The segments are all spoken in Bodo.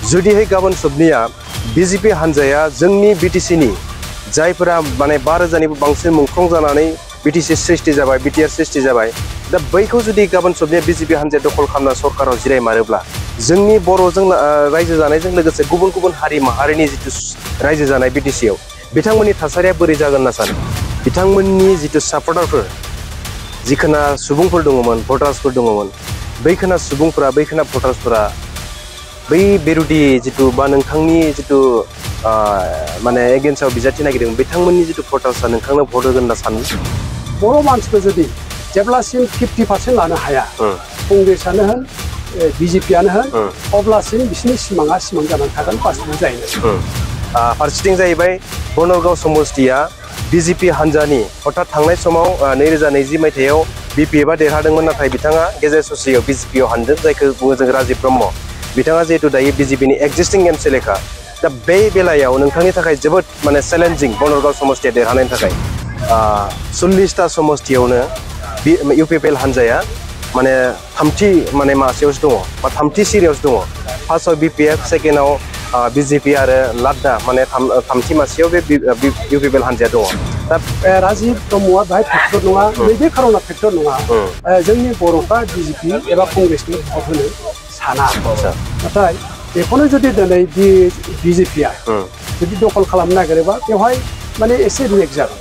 जुदिहाय गाबोन सबनिया बीजेपी हान्जाया जोंनि बिटिसिनि जायफोरा माने 5000निबो बांसिन मुंख्लं जानानै बिटिसि सृष्टि जाबाय बिटिआर सृष्टि जाबाय दा बैखौ जुदि गाबोन सबनिया बीजेपी हान्जाया दखल खालामना सरकाराव जिरायमारोब्ला जोंनि बर'जों रायजो जानायजों लोगोसे गुबुन गुबुन हारि माहारिनि जितु रायजो जानाय बिटिसिआव बिथांमोननि थासारिया बोरै जागोन होनना सानो बिथांमोननि जितु सापर्टारफोर जिखोना सुबुंफोर दङमोन भटार्सफोर दङमोन बैखोना सुबुंफोरा बैखोना भटार्सफोरा बै बेरुदि जितु बा नोंथांनि जितु माने एगेन्स्टआव बिजाथि नागिरदों बिथांमोननि जितु भटार्सआ नोंथांनो भट होगोन होनना सानो बर' मानसिखौ जुदि जेब्लासिम 50% लानो हाया कंग्रेसआनो होन बीजेपीआनो होन अब्लासिम बिसोरनि सिमाङा सिमां जानानै थागोन पार्सेन्ट जायो फारसेथिं जाहैबाय बनरगाव समष्टिया बीजेपी हान्जानि हठात थांनाय समाव 2020 मायथाइयाव बीपीएफआ देरहादोंमोन नाथाय बिथाङा गेजेर ससेयाव बीजेपीआव हान्दों जायखौ बुङो जों राजीव ब्रह्म बिथाङा जिहेतु दायो बीजेपीनि एक्जिस्टिं एमएलएखा दा बे बेलायाव नोंथांनि थाखाय जोबोद माने चेलेन्जिं बनरगाव समष्टिया देरहानायनि थाखाय 40टा समष्टियावनो इउपिपिएल हान्जाया माने थामथि माने मासेयावसो दङ बा थामथि सिरियावसो दङ फार्स्टआव बीपीएफ सेकेन्डआव बीजेपी आरो लाद्दा माने थामथि मासेयाव बे इउपिपिएल हान्जाया दङ दा राजीव ब्रह्मआ बाहाय फेक्टर नङा नैबे खार'ना फेक्टर नङा जोंनि बर'फ्रा बीजेपी एबा कंग्रेसनि भट होनो साना नाथाय बेखौनो जुदि दिनै बीजेपीआ जुदि दखल खालामनो नागिरोबा बेवहाय माने एसे रिएक्ट जागोन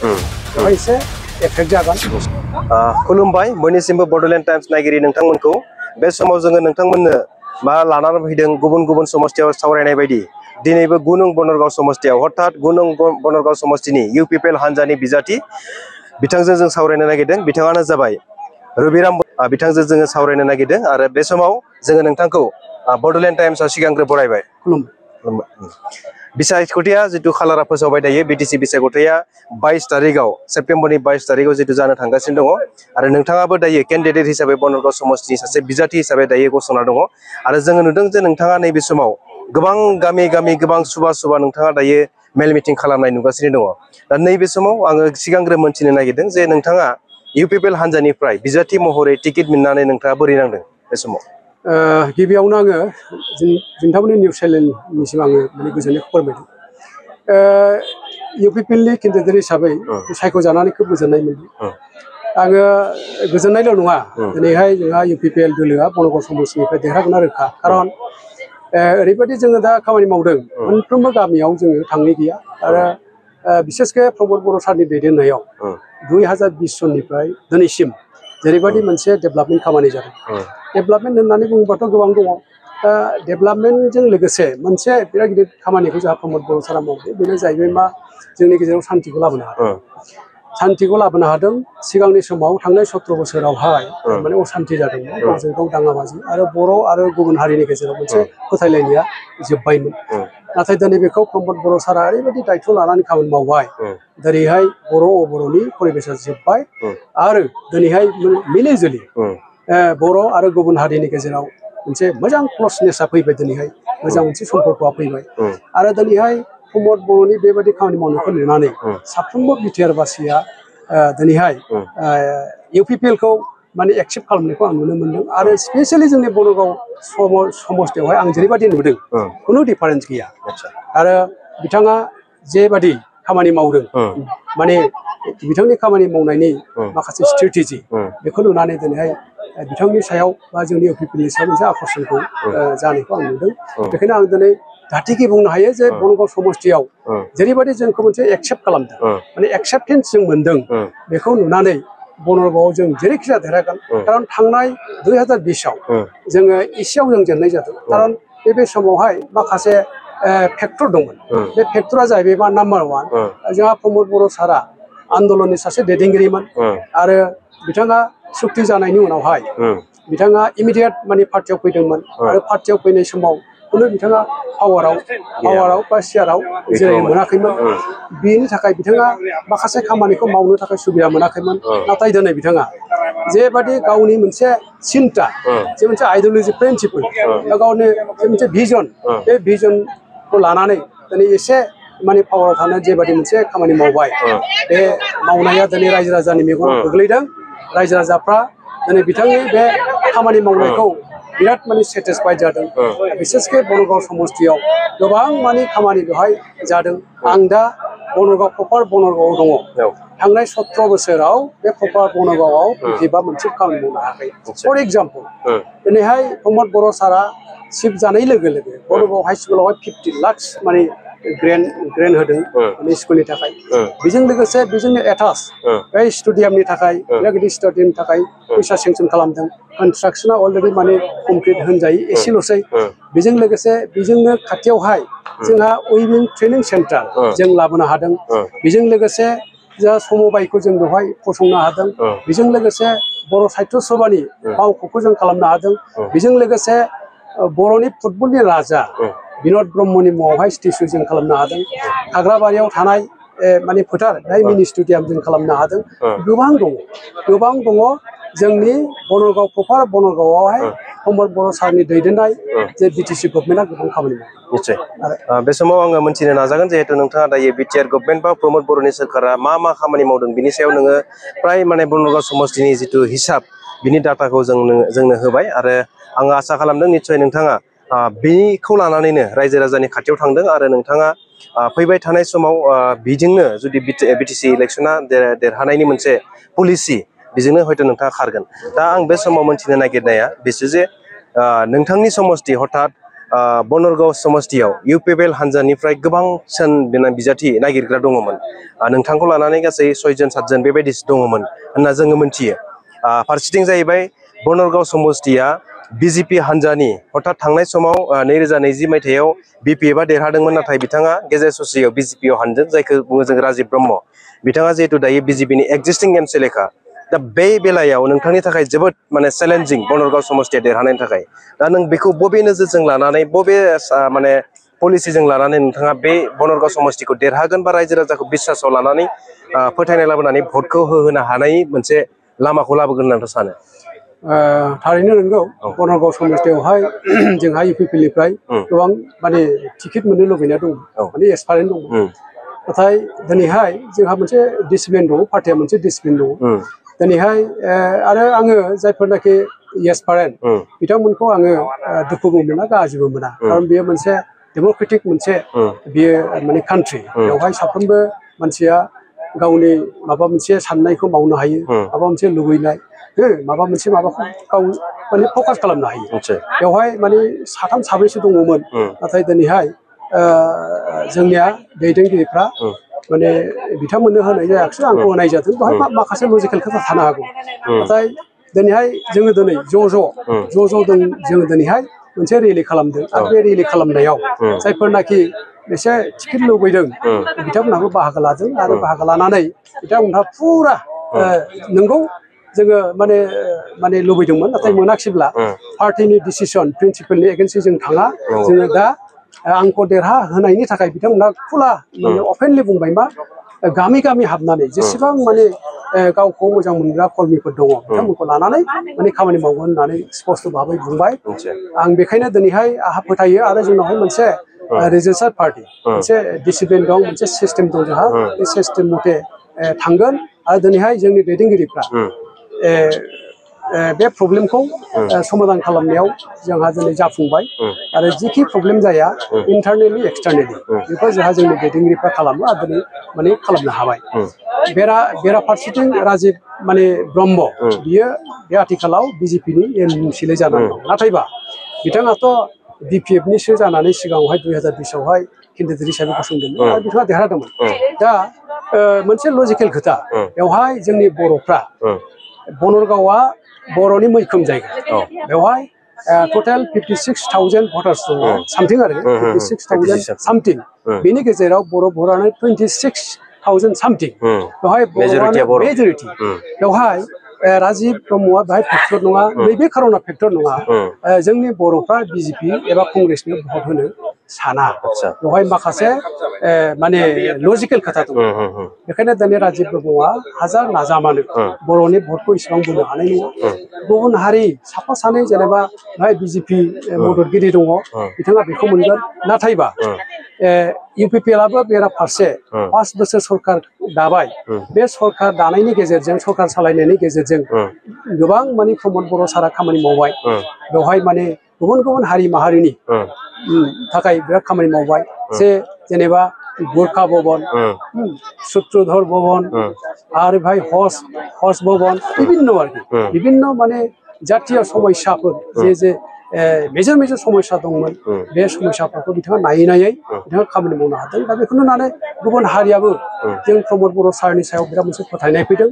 बेवहाय एसे एफेक्ट जागोन खुलुमबाय बयनिसिमबो बड'लेण्ड टाइम्स नायगिरि नोंथांमोनखौ बे समाव जोङो नोंथांमोननो मा लानानै फैदों गुबुन गुबुन समष्टियाव सावरायनाय बायदि दिनैबो गुनं बनरगाव समष्टियाव हठात गुनं बनरगाव समष्टिनि इउपिपिएल हान्जानि बिजाथि बिथांजों जों सावरायनो नागिरदों बिथाङानो जाबाय रबिराम बिथांजों जोङो सावरायनो नागिरदों आरो बे समाव जोङो नोंथांखौ बड'लेण्ड टाइम्सआव सिगांग्रो बरायबाय बिसायख'थिया जितु खालारा फोसावबाय दायो बिटिसि बिसायख'थिया 22 तारिखआव सेप्तेम्बरनि 22 तारिखआव जितु जानो थांगासिनो दङ आरो नोंथाङाबो दायो केन्डिडेट हिसाबै बनरगाव समष्टिनि सासे बिजाथि हिसाबै दायो गसंना दङ आरो जोङो नुदों जे नोंथाङा नैबे समाव गोबां गामि गामि गोबां सुबा नोंथाङा दायो मेल मिटिं खालामनाय नुगासिनो दङ दा नैबे समाव आङो सिगांग्रो मोनथिनो नागिरदों जे नोंथाङा इउपिपिएल हान्जानिफ्राय बिजाथि महरै टिकेट मोननानै नोंथाङा बोरै नांदों बे समाव गिबियावनो आङो नोंथांमोननि निउस चेनेलनिसिम आङो माने गोजोननायखौ फोरमायदों इउपिपिएलनि केन्डिडेट हिसाबै सायख'जानानै खोब गोजोननाय मोनदों आङो गोजोननायल' नङा दिनैहाय जोंहा इउपिपिएल दोलोआ बनरगाव समष्टिनिफ्राय देरहागोनना रोखा खारन ओरैबायदि जोङो दा खामानि मावदों मोनफ्रोमबो गामियाव जोङो थांनाय गैया आरो बिसेसके प्रमद बर' सारनि दैदेननायाव 2020 सननिफ्राय दिनैसिम जेरैबायदि मोनसे डेभेलपमेन्ट खामानि जादों डेभेलपमेन्ट होननानै बुङोबाथ' गोबां दङ दा डेभेलपमेन्टजों लोगोसे मोनसे बिराद गिदिर खामानिखौ जोंहा प्रमद बर' सारा मावदों बेनो जाहैबाय मा जोंनि गेजेराव सान्थिखौ लाबोनो हादों सिगांनि समाव थांनाय 17 बोसोरावहाय माने असान्थि जादोंमोन गावजों गाव दाङाबाजि आरो बर' आरो गुबुन हारिनि गेजेराव मोनसे फोथायलायनाया जोब्बायमोन नाथाय दिनै बेखौ प्रमद बर' सारा ओरैबायदि दायथ' लानानै खामानि मावबाय दिनैहाय बर' अबर'नि परिबेसा जोब्बाय आरो दिनैहाय मिलिजुलि बर' आरो गुबुन हारिनि गेजेराव मोनसे मोजां क्लसनेसा फैबाय दिनैहाय मोजां मोनसे सम्पर्कआ फैबाय आरो दिनैहाय प्रमद बर'नि बेबायदि खामानि मावनायखौ नुनानै साफ्रोमबो बिटिआरबासिया दिनैहाय इउपिपिएलखौ माने एक्सेप्ट खालामनायखौ आं नुनो मोनदों आरो स्पेसियेलि जोंनि बनरगाव समष्टियावहाय आं जेरैबायदि नुदों खुनु डिफारेन्स गैया आरो बिथाङा जेबादि खामानि मावदों माने बिथांनि खामानि मावनायनि माखासे स्ट्रेटेजि बेखौ नुनानै दिनैहाय बिथांनि सायाव बा जोंनि इउपिपिएलनि सायाव मोनसे आकर्षणखौ जानायखौ आं नुदों बेखायनो आं दिनै दाथिखि बुंनो हायो जे बनरगाव समष्टियाव जेरैबायदि जोंखौ मोनसे एक्सेप्ट खालामदों माने एक्सेप्टेन्स जों मोनदों बेखौ नुनानै बनरगावआव जों जेरैखिजाया देरहागोन खारन थांनाय 2020 आव जोङो एसेयाव जों जेननाय जादों खारन बे समावहाय माखासे फेक्टर दंमोन बे फेक्टरा जाहैबाय मा नाम्बार 1 जोंहा प्रमद बर' सारा आन्दलननि सासे दैदेनगिरिमोन आरो बिथाङा सुक्ति जानायनि उनावहाय बिथाङा इमिडियेट माने पार्टियाव फैदोंमोन आरो पार्टियाव फैनाय समाव खुनु बिथाङा पावाराव बा सियाराव जिरायनो मोनाखैमोन बेनि थाखाय बिथाङा माखासे खामानिखौ मावनो थाखाय सुबिदा मोनाखैमोन नाथाय दिनै बिथाङा जेबादि गावनि मोनसे सिन्ता जे मोनसे आइडिय'लजि प्रिन्सिपल बा गावनि मोनसे भिजन बे भिजनखौ लानानै दिनै एसे माने पावाराव थानानै जेबादि मोनसे खामानि मावबाय बे मावनाया दिनै रायजो राजानि मेगनाव गोग्लैदों रायजो राजाफ्रा दिनै बिथांनि बे खामानि मावनायखौ बिराद माने सेटिसफाइड जादों बिसेसके बनगाव समस्थियाव गोबां माने खामानि बेवहाय जादों आं दा बनगाव प्रपार बनगावआव दङ थांनाय 17 बोसोराव बे प्रपार बनगावआव बिबा मोनसे खामानि मावनो हायाखै फर एग्जाम्पल दिनैहाय प्रमद बर' सारा सिफ जानाय लोगो लोगो बनगाव हाई स्कुलावहाय 50 लाख माने ग्रेन होदों माने स्कुलनि थाखाय बेजों लोगोसे बेजोंनो एटाच बे स्टेडियामनि थाखाय गिदिर स्टेडियामनि थाखाय फैसा सेंसन खालामदों कनस्ट्राक्शना अलरेडि माने कमप्लिट होनजायो एसेल'सै बेजों लोगोसे बेजोंनो खाथियावहाय जोंहा उइभिं ट्रेनिं सेन्टार जों लाबोनो हादों बेजों लोगोसे जा समबायखौ जों बेवहाय फसंनो हादों बेजों लोगोसे बर' साहित्य सभानि मावख'खौ जों खालामनो हादों बेजों लोगोसे बर'नि फुटबलनि राजा बिन'द ब्रह्मनि मुङावहाय स्टेचु जों खालामनो हादों हाग्राबारियाव थानाय माने फोथार बेहाय मिनि स्टेडियाम जों खालामनो हादों गोबां दङ जोंनि बनगाव प्रपार बनगावआवहाय प्रमद बर' सारनि दैदेननाय जे बिटिसि गभर्नमेन्टआ गोबां खामानि मावो निश्चय बे समाव आङो मोनथिनो नाजागोन जिहेतु नोंथाङा दायो बिटिआर गभर्नमेन्ट बा प्रमद बर'नि सोरखारा मा खामानि मावदों बिनि सायाव नोङो प्राय माने बनगाव समस्थिनि जिथु हिसाब बिनि डाटाखौ जोंनो होबाय आरो आङो आसा खालामदों निश्चय नोंथाङा बेखौ लानानैनो रायजो राजानि खाथियाव थांदों आरो नोंथाङा फैबाय थानाय समाव बिजोंनो जुदि बिटिसि इलेक्सना देरहानायनि मोनसे पलिसि बेजोंनो हयथ' नोंथाङा खारगोन दा आं बे समाव मोनथिनो नागिरनाया बिसो जे नोंथांनि समस्ति हठात बनरगाव समस्तियाव इउपिपिएल हानजानिफ्राय गोबां बिजाथि नागिरग्रा दङमोन नोंथांखौ लानानै गासै 6 जन 7 जन बेबायदि दङमोन होनना जोङो मोनथियो फारसेथिं जाहैबाय बनरगाव समस्तिया बिजेपि हानजानि हठात थांनाय समाव 2020 मायथाइयाव बिपिएफआ देरहादोंमोन नाथाय बिथाङा गेजेर ससेयाव बिजेपिआव हानदों जायखौ बुङो जों राजिब ब्रह्म बिथाङा जिहेतु दायो बिजेपिनि एक्जिस्टिं एमसिएलएखा दा बे बेलायाव नोंथांनि थाखाय जोबोद माने चेलेन्जिं बनरगाव समस्तिया देरहानायनि थाखाय दा नों बेखौ बबे नोजोरजों लानानै बबे माने पलिसिजों लानानै नोंथाङा बे बनरगाव समस्तिखौ देरहागोन बा रायजो राजाखौ बिश्वासाव लानानै फोथायनाय लाबोनानै भटखौ होहोनो हानाय मोनसे लामाखौ लाबोगोन होननानै सानो थारैनो नंगौ बनरगाव समस्तियावहाय जोंहा इउपिपिएलनिफ्राय गोबां माने टिकेट मोननो लुबैनाय दं माने एसपारेन्ट दं नाथाय दिनैहाय जोंहा मोनसे डिसिप्लिन दं पार्टिया मोनसे डिसिप्लिन दं दिनैहाय आरो आङो जायफोरनाखि एसपारेन्ट बिथांमोनखौ आङो दुखुबो मोना गाज्रिबो मोना खारन बेयो मोनसे डेम'क्रेटिक मोनसे बियो माने कान्ट्रि बेवहाय साफ्रोमबो मानसिया गावनि माबा मोनसे साननायखौ मावनो हायो माबा मोनसे लुबैनाय माबा मोनसे माबाखौ गाव माने फकास खालामनो हायो बेवहाय माने 3 4सो दङमोन नाथाय दिनैहाय जोंनिया दैदेनगिरिफ्रा माने बिथांमोननो होनाय जायाखसै आंखौ होनाय जादों बेवहाय माखासे लजिकेल खोथा थानो हागौ नाथाय दिनैहाय जोङो दिनै जोङो दिनैहाय मोनसे रेलि खालामदों आरो बे रेलि खालामनायाव जायफोरनाखि एसे टिकेट लुबैदों बिथांमोनहाबो बाहागो लादों आरो बाहागो लानानै बिथांमोनहा फुरा नंगौ जोङो माने लुबैदोंमोन नाथाय मोनाखिसैब्ला पार्टिनि डिसिसन प्रिन्सिपालनि एगेन्स्टै जों थाङा जोङो दा आंखौ देरहा होनायनि थाखाय बिथांमोनहा खुला माने अपेनलि बुंबाय मा गामि गामि हाबनानै जेसेबां माने गावखौ मोजां मोनग्रा कर्मिफोर दङ बिथांमोनखौ लानानै माने खामानि मावगोन होननानै स्पष्ट भाबै बुंबाय आं बेखायनो दिनैहाय आंहा फोथायो आरो जोंनावहाय मोनसे रेजिस्टार्ड पार्टि मोनसे डिसिप्लिन दं मोनसे सिस्टेम दं जोंहा बे सिस्टेम मथे थांगोन आरो दिनैहाय जोंनि दैदेनगिरिफ्रा बे प्रब्लेमखौ समाधान खालामनायाव जोंहा दिनै जाफुंबाय आरो जिखि प्रब्लेम जाया इन्टारनेलि एक्सटारनेलि बेखौ जोंहा जोंनि दैदेनगिरिफ्रा खालामो आरो दिनै माने खालामनो हाबाय बेराफारसेथिं राजिब माने ब्रह्म बियो बे आथिखालाव बिजेपिनि एमसिएलए जानानै दं नाथायबा बिथाङाथ' बिपिएफनिसो जानानै सिगाङावहाय 2020आवहाय केन्डिडेट हिसाबै गसंदोंमोन आरो बिथाङा देरहादोंमोन दा मोनसे लजिकेल खोथा बेवहाय जोंनि बर'फ्रा बनरगावआ बर'नि मैखोम जायगा बेवहाय टटेल 56,000 भटार्स दङ सामथिं आरो 56,000 सामथिं बेनि गेजेराव बर' भटारानो 26,000 सामथिं बेवहाय मेजरिटि बेवहाय राजिब ब्रह्मआ बेहाय फेक्टर नङा नैबे खार'ना फेक्टर नङा जोंनि बर'फ्रा बिजेपि एबा कंग्रेसनो भट होनो साना बेवहाय माखासे माने लजिकेल खोथा दङ बेखायनो दिनै राजिब ब्रह्मआ हाजार नाजामानो बर'नि भटखौ इसेबां बोनो हानाय नङा गुबुन हारि साफा सानै जेनेबा बेहाय बिजेपि मददगिरि दङ बिथाङा बेखौ मोनगोन नाथायबा इउपिपिएलआबो बेराफारसे 5 बोसोर सरकार दाबाय बे सरकार दानायनि गेजेरजों सरकार सालायनायनि गेजेरजों गोबां माने प्रमद बर' सारा खामानि मावबाय बेवहाय माने गुबुन गुबुन हारि माहारिनि थाखाय बिराद खामानि मावबाय जेनेबा गोरखा भवन सूत्रधर भवन आरो भाई हस भवन विभिन्न माने जातीय समस्याफोर जे मेजर समस्या दंमोन बे समस्याफोरखौ बिथाङा नायै बिथाङा खामानि मावनो हादों दा बेखौ नुनानै गुबुन हारियाबो जों प्रमद बर' सारनि सायाव बिराद मोनसे फोथायनाय फैदों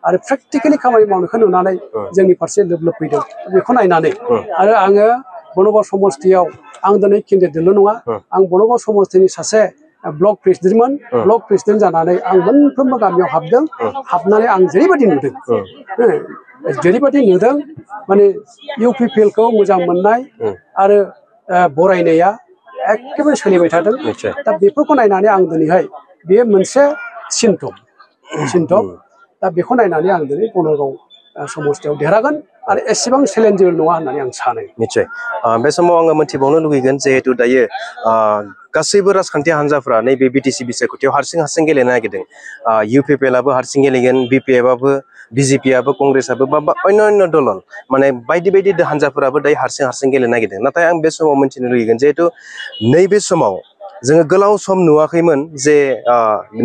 आरो प्रेक्टिकेलि खामानि मावनायखौ नुनानै जोंनि फारसे लोब फैदों बेखौ नायनानै आरो आङो बनगाव समस्तियाव आं दिनै केन्डिडेटल' नङा आं बनगाव समस्तिनि सासे ब्लक प्रेसिडेन्टमोन ब्लक प्रेसिडेन्ट जानानै आं मोनफ्रोमबो गामियाव हाबदों हाबनानै आं जेरैबायदि नुदों माने इउपिपिएलखौ मोजां मोननाय आरो बरायनाया एखेबारे सोलिबाय थादों दा बेफोरखौ नायनानै आं दिनैहाय बेयो मोनसे सिम्पटम दा बेखौ नायनानै आं दिनै बनगाव समस्तियाव देरहागोन आरो एसेबां चेलेन्जेबल नङा होननानै आं सानो निश्चय बे समाव आङो मोनथिबावनो लुगैगोन जिहेतु दायो गासैबो राजखान्थि हान्जाफ्रा नैबे बिटिसि बिसायख'थियाव हारसिं गेलेनो नागिरदों इउपिपिएलआबो हारसिं गेलेगोन बिपिएफआबो बिजेपिआबो कंग्रेसआबो बा अन्य दल माने बायदि हान्जाफोराबो दायो हारसिं गेलेनो नागिरदों नाथाय आं बे समाव मोनथिनो लुगैगोन जिहेतु नैबे समाव जोङो गोलाव सम नुवाखैमोन जे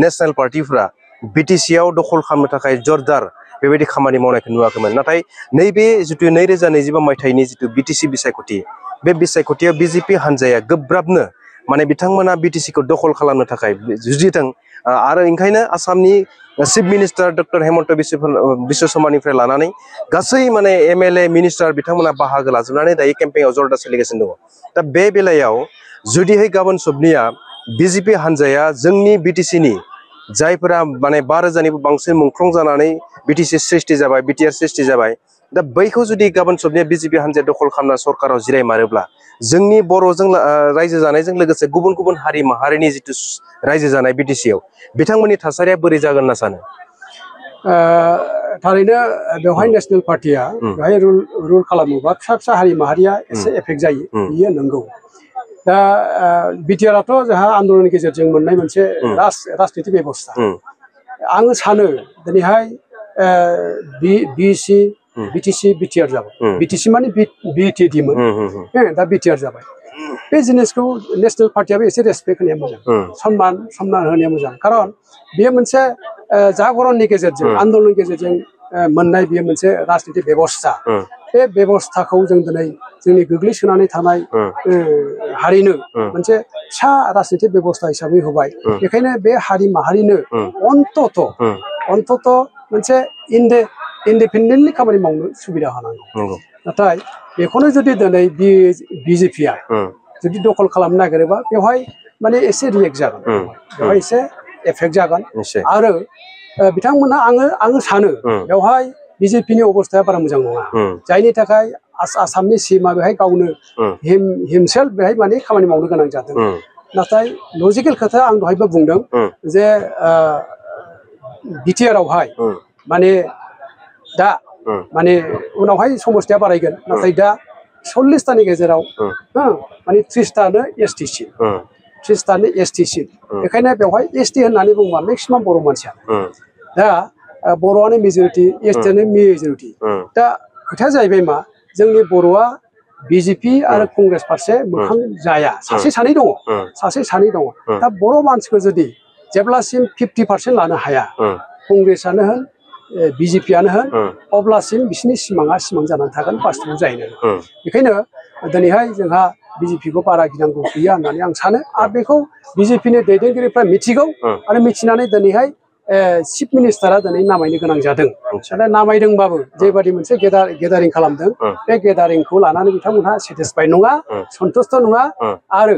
नेशनेल पार्टिफ्रा बिटिसिआव दखल खालामनो थाखाय जरदार बेबायदि खामानि मावनायखौ नुवाखैमोन नाथाय नैबे जितु 2025 मायथाइनि जितु बिटिसि बिसायख'थि बे बिसायख'थियाव बिजेपि हान्जाया गोब्राबनो माने बिथांमोना बिटिसिखौ दखल खालामनो थाखाय जुजिदों आरो ओंखायनो आसामनि chief minister doctor Himanta Biswa शर्मानिफ्राय लानानै गासै माने एमएलए मिनिस्टार बिथांमोना बाहागो लाजोबनानै दायो केम्पेइनआव जरदार सोलिगासिनो दङ दा बे बेलायाव जुदिहाय गाबोन सबनिया बिजेपि हान्जाया जोंनि बिटिसिनि जायफोरा माने 5,000निबो बांसिन मुंख्लं जानानै बिटिसि सृष्टि जाबाय बिटिआर सृष्टि जाबाय दा बैखौ जुदि गाबोन सबनिया बिजेपि हान्जाया दखल खालामना सरकाराव जिरायमारोब्ला जोंनि बर'जों रायजो जानायजों लोगोसे गुबुन हारि माहारिनि जितु रायजो जानाय बिटिसिआव बिथांमोननि थासारिया बोरै जागोन होनना सानो थारैनो बेवहाय नेशनेल पार्टिया बेवहाय रुल खालामोबा फिसा हारि माहारिया एसे एफेक्ट जायो बियो नंगौ दा बिटिआरआथ' जोंहा आन्दलननि गेजेरजों मोननाय मोनसे राजनिति बेबस्था आङो सानो दिनैहाय बिटिसि बिटिआर जाबाय बिटिसि माने बिटिडिमोन दा बिटिआर जाबाय बे जिनिसखौ नेशनेल पार्टियाबो एसे रेसपेक्ट होनाया मोजां सनमान होनाया मोजां खारन बेयो मोनसे जागरननि गेजेरजों आन्दलननि गेजेरजों मोननाय बेयो मोनसे राजनिति बेबस्था बे बेबस्थाखौ जों दिनै जोंनि गोग्लैसोनानै थानाय हारिनो मोनसे फिसा राजनिति बेबस्था हिसाबै होबाय बेखायनो बे हारि माहारिनो अन्तत मोनसे इन्डिपेन्डेन्टलि खामानि मावनो सुबिदा होनांगौ नाथाय बेखौनो जुदि दिनै बिजेपिआ जुदि दखल खालामनो नागिरोबा बेवहाय माने एसे रिएक्ट जागोन बेवहाय एसे एफेक्ट जागोन आरो बिथांमोनहा आङो सानो बेवहाय बिजेपिनि अबस्थाया बारा मोजां नङा जायनि थाखाय आसामनि सिएमआ बेहाय गावनो हिमसेल्फ बेहाय माने खामानि मावनो गोनां जादों नाथाय लजिकेल खोथा आं दहायबो बुंदों जे बिटिआरआवहाय माने दा माने उनावहाय समस्थिया बारायगोन नाथाय दा 40टानि गेजेराव माने 30टानो एसटि सिट बेखायनो बेवहाय एसटि होननानै बुङोबा मेक्सिमाम बर' मानसियानो दा बर'आनो मेजरिटि एसटिआनो मेजरिटि दा खोथाया जाहैबाय मा जोंनि बर'आ बिजेपि आरो कंग्रेस फारसे मोखां जाया सासे सानै दङ दा बर' मानसिखौ जुदि जेब्लासिम 50% लानो हाया कंग्रेसआनो होन बिजेपिआनो होन अब्लासिम बिसोरनि सिमां जानानै थागोन बास्तबआव जाहैनो बेखायनो दिनैहाय जोंहा बिजेपिखौ बारा गिनांगौ गैया होननानै आं सानो आरो बेखौ बिजेपिनि दैदेनगिरिफ्रा मिथिगौ आरो मिथिनानै दिनैहाय चिफ मिनिस्टारा दिनै नामायनो गोनां जादों दा नामायदोंबाबो जेबादि मोनसे गेदारिं खालामदों बे गेदारिंखौ लानानै बिथांमोनहा सेटिसफाइड नङा सन्तुष्ट नङा आरो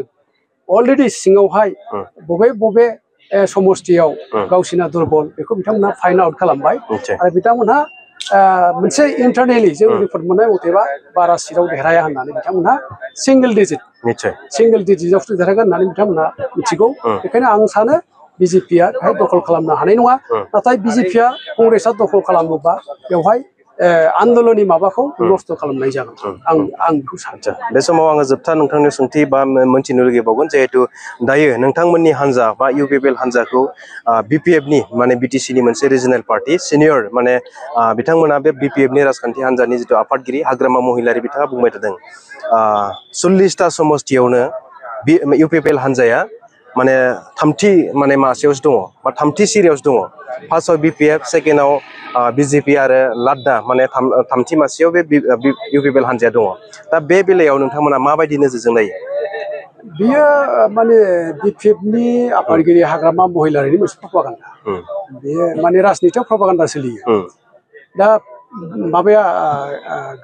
अलरेडि सिङावहाय बबे समस्थियाव गावसिना दुरबल बेखौ बिथांमोनहा फाइन्ड आउट खालामबाय आरो बिथांमोनहा मोनसे इन्टारनेलि जों रिपर्ट मोननाय मथेबा बारा सिटआव देरहाया होननानै बिथांमोनहा सिंगल डिजिटआवसो देरहागोन होननानै बिथांमोनहा मिथिगौ बेखायनो आं सानो बिजेपिआ बेहाय दखल खालामनो हानाय नङा नाथाय बिजेपिआ कंग्रेसआ दखल खालामोबा बेवहाय आन्दोलननि माबाखौ नस्थ' खालामनाय जागोन आं बेखौ सानो। बे समाव आङो जोबथा नोंथांनि सोंथि बा मोनथिनो लुगैबावगोन जिहेतु दायो नोंथांमोननि हान्जा बा इउपिपिएल हान्जाखौ बिपिएफनि माने बिटिसिनि मोनसे रिजनेल पार्टि सिनियर माने बिथांमोना बे बिपिएफनि राजखान्थि हान्जानि जिथु आफादगिरि हाग्रामा महिलारि बिथाङा बुंबाय थादों 40टा समस्थियावनो इउपिपिएल हान्जाया माने थामथि माने मासेयावसो दङ बा थामथि सिरियावसो दङ। फार्स्टआव बिपिएफ, सेकेन्डआव बिजेपि आरो लाद्दा माने थामथि मासेयाव बे इउपिपिएल हान्जाया दङ। दा बे बेलायाव नोंथांमोना माबायदि नोजोरजों नायो? बियो माने बिपिएफनि आफादगिरि हाग्रामा महिलारिनि मोनसे प्रपागान्दा। बेयो माने राजनितियाव प्रपागान्दा सोलियो। दा माबाया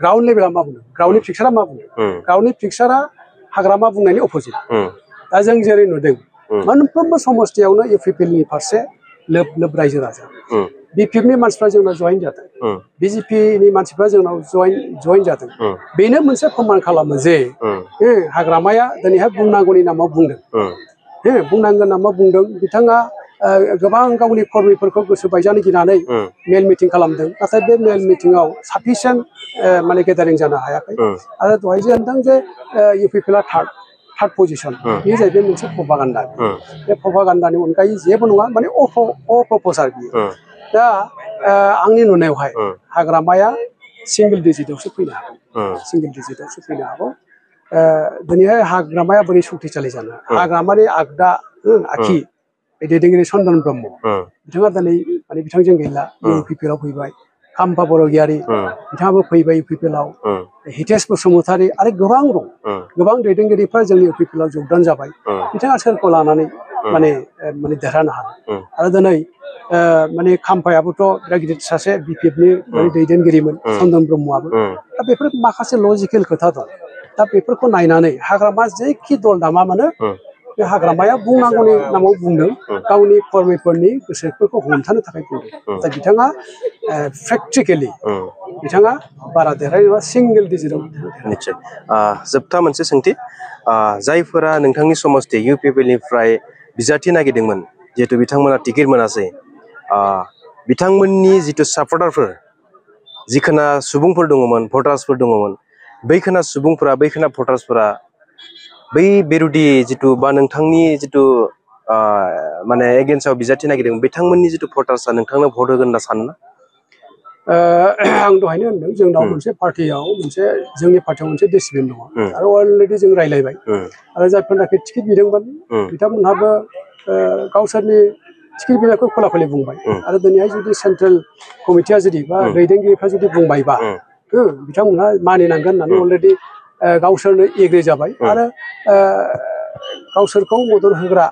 ग्राउन्ड लेभेला मा बुङो, ग्राउन्डनि पिक्सारा मा बुङो? ग्राउन्डनि पिक्सारा हाग्रामा बुंनायनि अपोजिट। दा जों जेरै नुदों मोनफ्रोमबो समस्थियावनो इउपिपिएलनि फारसे लोब लोब रायजो राजा, बिपिएफनि मानसिफ्रा जोंनाव जयेन जादों, बिजेपिनि मानसिफ्रा जोंनाव जयेन जादों। बेनो मोनसे फोरमान खालामो जे हाग्रामाया दिनैहाय बुंनांगौनि नामाव बुंदों, बुंनांगोन नामाव बुंदों। बिथाङा गोबां गावनि कर्मिफोरखौ गोसो बायजानो गिनानै मेल मिटिं खालामदों, नाथाय बे मेल मिटिंआव साफिसियेन्ट माने गेदारिं जानो हायाखै। आरो दहाय जे होनदों जे इउपिपिएलआ थार्ड पजिशन, बेयो जाहैबाय मोनसे प्रपागान्दा। बे प्रपागान्दानि अनगायै जेबो नङा, माने अप्रप'जार बियो। दा आंनि नुनायावहाय हाग्रामाया सिंगल डिजिटआवसो फैनो हागौ, सिंगल डिजिटआवसो फैनो हागौ। दिनैहाय हाग्रामाया बोरै शक्तिशालि जानो? हाग्रामानि आगदा आखि दैदेनगिरि चन्दन ब्रह्म, बिथाङा दिनै माने बिथांजों गैला, इउपिपिएलआव फैबाय। खाम्फा बरगयारि बिथाङाबो फैबाय इउपिपिएलआव, हितेश बसुमतारी आरो गोबां दं, गोबां दैदेनगिरिफ्रा जोंनि इउपिपिएलआव जगदान जाबाय। बिथाङा सोरखौ लानानै माने देरहानो हागोन? आरो दिनै माने खाम्फायाबोथ' बिराद गिदिर सासे बिपिएफनि माने दैदेनगिरिमोन, चन्दन ब्रह्मआबो। दा बेफोर माखासे लजिकेल खोथा दं। दा बेफोरखौ नायनानै हाग्रामा जेखि दल दामा मानो बे हाग्रामाया बुंनांगौनि नामाव बुंदों, गावनि कर्मिफोरनि गोसोफोरखौ हमथानो थाखाय बुंदों। दा बिथाङा प्रेक्टिकेलि बिथाङा बारा देरहानाय नङा, सिंगल डिजिटआव। निश्चय। जोबथा मोनसे सोंथि, जायफोरा नोंथांनि समस्ति इउपिपिएलनिफ्राय बिजाथि नागिरदोंमोन, जिहेतु बिथांमोना टिकेट मोनासै, बिथांमोननि जिथु सापर्टारफोर, जिखोना सुबुंफोर दङमोन, भटार्सफोर दङमोन, बैखोना सुबुंफोरा, बैखोना भटार्सफोरा बै बेरुदि जिथु बा नोंथांनि जिथु माने एगेन्स्टआव बिजाथि नागिरदों, बिथांमोननि जिथु भटार्सआ नोंथांनो भट होगोन होनना सानो ना? आं दहायनो होनदों जोंनाव मोनसे पार्टियाव जोंनि पार्टियाव मोनसे डिसिप्लिन दङ, आरो अलरेडि जों रायलायबाय। आरो जायफोरनाखि टिकेट बिदोंमोन बिथांमोनहाबो गावसोरनि टिकेट बिनायखौ खुला खुलि बुंबाय। आरो दिनैहाय जुदि सेन्ट्रेल कमिटिया जुदि बा दैदेनगिरिफ्रा जुदि बुंबायबा बिथांमोनहा मानिनांगोन होननानै अलरेडि गावसोरनो एग्रि जाबाय। आरो गावसोरखौ मदद होग्रा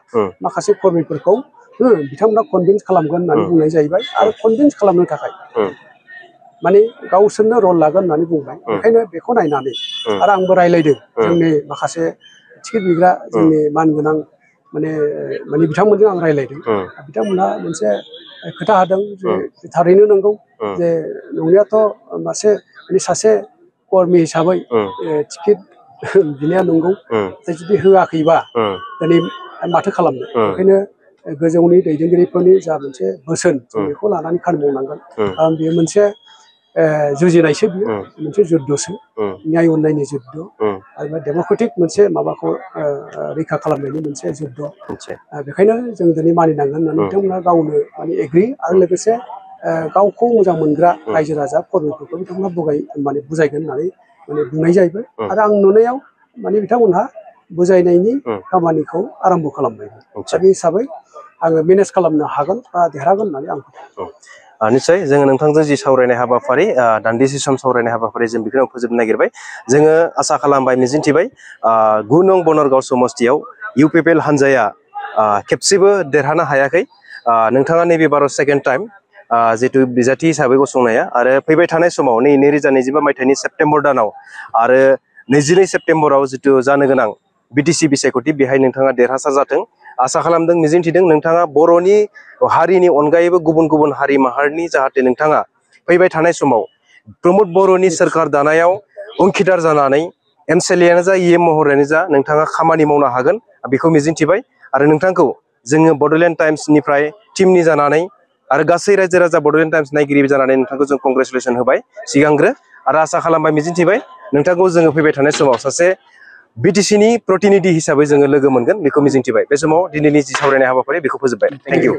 माखासे कर्मिफोरखौ बिथांमोना कनभिन्स खालामगोन होननानै बुंनाय जाहैबाय। आरो कनभिन्स खालामनो थाखाय माने गावसोरनो रल लागोन होननानै बुंबाय। बेखायनो बेखौ नायनानै आरो आंबो रायलायदों जोंनि माखासे टिकेट बिग्रा जोंनि मानगोनां माने बिथांमोनजों आं रायलायदों। बिथांमोनहा मोनसे खोथा होदों जे थारैनो नंगौ, जे नंनायाथ' सासे कर्मि हिसाबै टिकेट बिनाया नंगौ, जुदि होआखैबा दिनै माथो खालामनो? बेखायनो गोजौनि दैदेनगिरिफोरनि जा मोनसे बोसोन जों बेखौ लानानै खामानि मावनांगोन। खारन बेयो मोनसे जुजिनायसो, बियो मोनसे जुद्धसो, न्याय अननायनि जुद्ध आरो डेम'क्रेटिक मोनसे माबाखौ रैखा खालामनायनि मोनसे जुद्ध। बेखायनो जों दिनै मानिनांगोन होननानै बिथांमोना गावनो माने एग्रि। आरो लोगोसे गावखौ मोजां मोनग्रा रायजो राजा कर्मिफोरखौ बिथांमोना बुजायगोन होननानै बुंनाय जाहैबाय। आरो आं नुनायाव माने बिथांमोनहा बुजायनायनि खामानिखौ आरम्भ खालामबाय। दा बे हिसाबै आङो मेनेज खालामनो हागोन बा देरहागोन होननानै आं फोथायो। निश्चय जोङो नोंथांजों जि सावरायनाय हाबाफारि, दान्दिसे सम सावरायनाय हाबाफारि, जों बेखौ फोजोबनो नागिरबाय। जोङो आसा खालामबाय, मिजिंथिबाय 9 नं बनरगाव समस्तियाव इउपिपिएल हान्जाया खेबसेबो देरहानो हायाखै। नोंथाङा नैबे बार' सेकेन्ड टाइम जितु बिजाथि हिसाबै गसंनाया, आरो फैबाय थानाय समाव 2025 मायथाइनि सेप्तेम्बर दानाव आरो 22 सेप्तेम्बराव जितु जानो गोनां बिटिसि बिसायख'थि, बेहाय नोंथाङा देरहासार जाथों आसा खालामदों, मिजिंथिदों। नोंथाङा बर'नि हारिनि अनगायैबो गुबुन गुबुन हारि माहारिनि जाहाथे नोंथाङा फैबाय थानाय समाव प्रमद बर'नि सोरखार दानायाव अंखिदार जानानै एमसिएलएआनो जा इएम महरैनो जा नोंथाङा खामानि मावनो हागोन, बेखौ मिजिंथिबाय। आरो नोंथांखौ जोङो बड'लेण्ड टाइम्सनिफ्राय टिमनि जानानै आरो गासै रायजो राजा बड'लेण्ड टाइम्स नायगिरि जानानै नोंथांखौ जों कंग्रेचुलेसन होबाय सिगांग्रो आरो आसा खालामबाय मिजिंथिबाय नोंथांखौ जोङो फैबाय थानाय समाव सासे बिटिसिनि प्रतिनिधि हिसाबै जोङो लोगो मोनगोन बेखौ मिजिंथिबाय बे समाव दिनैनि जि सावरायनाय हाबाफारि बेखौ फोजोबबाय थेंक इउ